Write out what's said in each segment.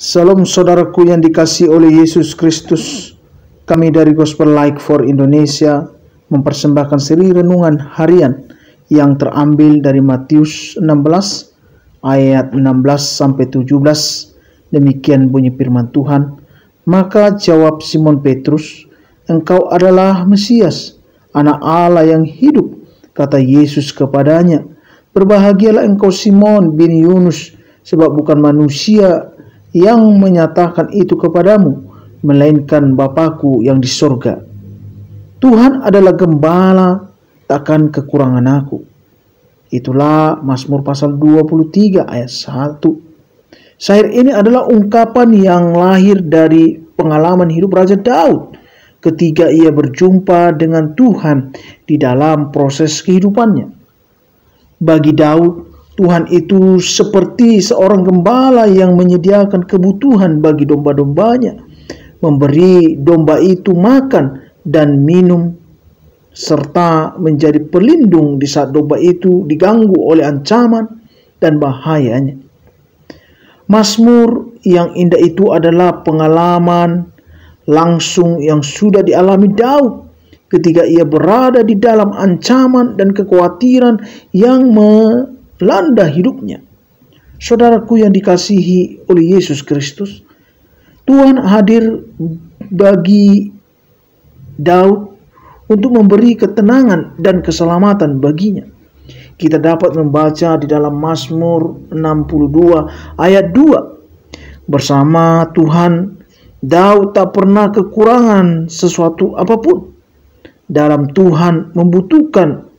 Salam saudaraku yang dikasihi oleh Yesus Kristus. Kami dari Gospel Light for Indonesia mempersembahkan seri renungan harian yang terambil dari Matius 16 ayat 16 sampai 17. Demikian bunyi firman Tuhan. Maka jawab Simon Petrus, "Engkau adalah Mesias, Anak Allah yang hidup." Kata Yesus kepadanya, "Berbahagialah engkau Simon bin Yunus, sebab bukan manusia yang menyatakan itu kepadamu, melainkan Bapa-Ku yang di sorga. Tuhan adalah gembala, takkan kekurangan aku." Itulah Mazmur pasal 23 ayat 1. Syair ini adalah ungkapan yang lahir dari pengalaman hidup Raja Daud ketika ia berjumpa dengan Tuhan di dalam proses kehidupannya. Bagi Daud, Tuhan itu seperti seorang gembala yang menyediakan kebutuhan bagi domba-dombanya, memberi domba itu makan dan minum, serta menjadi pelindung di saat domba itu diganggu oleh ancaman dan bahayanya. Mazmur yang indah itu adalah pengalaman langsung yang sudah dialami Daud ketika ia berada di dalam ancaman dan kekhawatiran yang melanda hidupnya. Saudaraku yang dikasihi oleh Yesus Kristus, Tuhan hadir bagi Daud untuk memberi ketenangan dan keselamatan baginya. Kita dapat membaca di dalam Mazmur 62 ayat 2. Bersama Tuhan, Daud tak pernah kekurangan sesuatu apapun. Dalam Tuhan membutuhkan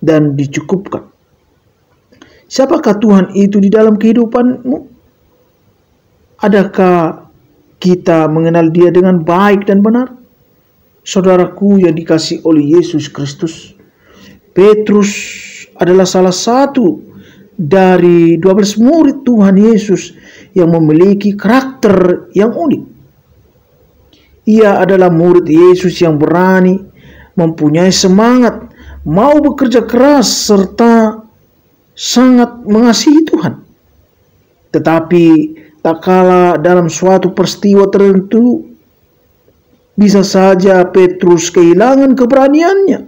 dan dicukupkan. Siapakah Tuhan itu di dalam kehidupanmu? Adakah kita mengenal Dia dengan baik dan benar? Saudaraku yang dikasihi oleh Yesus Kristus, Petrus adalah salah satu dari 12 murid Tuhan Yesus yang memiliki karakter yang unik. Ia adalah murid Yesus yang berani, mempunyai semangat, mau bekerja keras, serta sangat mengasihi Tuhan. Tetapi tak kalah dalam suatu peristiwa tertentu, bisa saja Petrus kehilangan keberaniannya,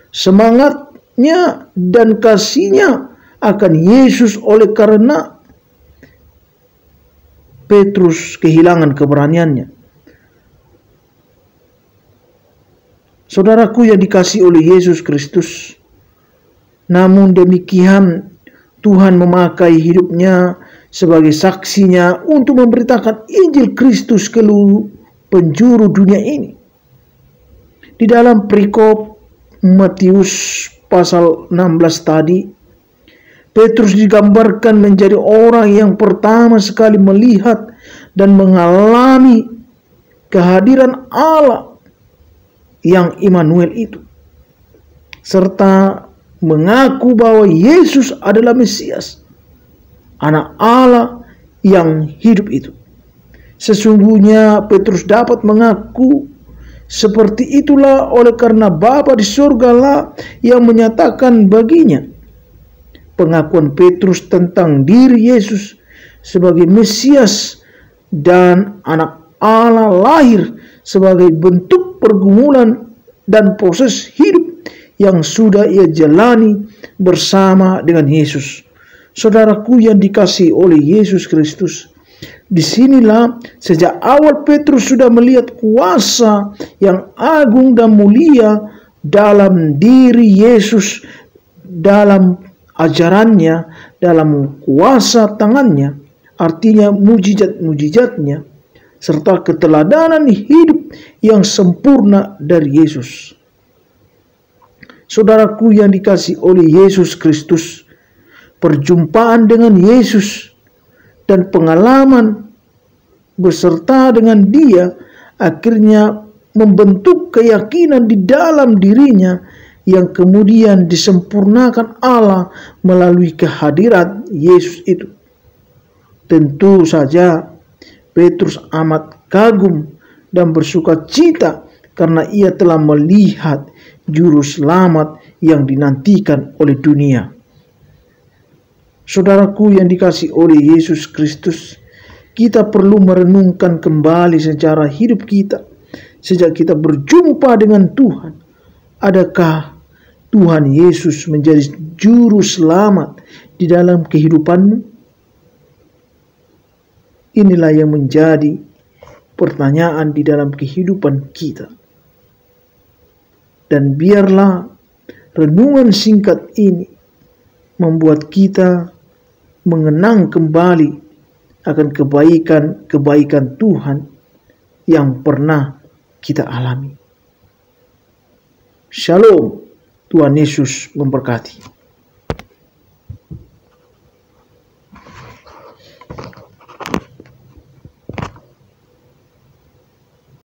semangatnya, dan kasihnya akan Yesus oleh karena Petrus kehilangan keberaniannya. Saudaraku yang dikasihi oleh Yesus Kristus, namun demikian Tuhan memakai hidupnya sebagai saksinya untuk memberitakan Injil Kristus ke seluruh penjuru dunia ini. Di dalam perikop Matius pasal 16 tadi, Petrus digambarkan menjadi orang yang pertama sekali melihat dan mengalami kehadiran Allah yang Immanuel itu, serta mengaku bahwa Yesus adalah Mesias, Anak Allah yang hidup itu. Sesungguhnya Petrus dapat mengaku seperti itulah oleh karena Bapa di surga lah yang menyatakan baginya. Pengakuan Petrus tentang diri Yesus sebagai Mesias dan Anak Allah lahir sebagai bentuk pergumulan dan proses hidup yang sudah ia jalani bersama dengan Yesus. Saudaraku yang dikasihi oleh Yesus Kristus, disinilah sejak awal Petrus sudah melihat kuasa yang agung dan mulia dalam diri Yesus, dalam ajarannya, dalam kuasa tangannya, artinya mujizat-mujizatnya, serta keteladanan hidup yang sempurna dari Yesus. Saudaraku yang dikasihi oleh Yesus Kristus, perjumpaan dengan Yesus dan pengalaman beserta dengan Dia akhirnya membentuk keyakinan di dalam dirinya yang kemudian disempurnakan Allah melalui kehadiran Yesus itu. Tentu saja Petrus amat kagum dan bersuka cita karena ia telah melihat juru selamat yang dinantikan oleh dunia. Saudaraku yang dikasihi oleh Yesus Kristus, Kita perlu merenungkan kembali sejarah hidup kita sejak kita berjumpa dengan Tuhan. Adakah Tuhan Yesus menjadi juru selamat di dalam kehidupanmu? Inilah yang menjadi pertanyaan di dalam kehidupan kita. Dan biarlah renungan singkat ini membuat kita mengenang kembali akan kebaikan-kebaikan Tuhan yang pernah kita alami. Shalom, Tuhan Yesus memberkati.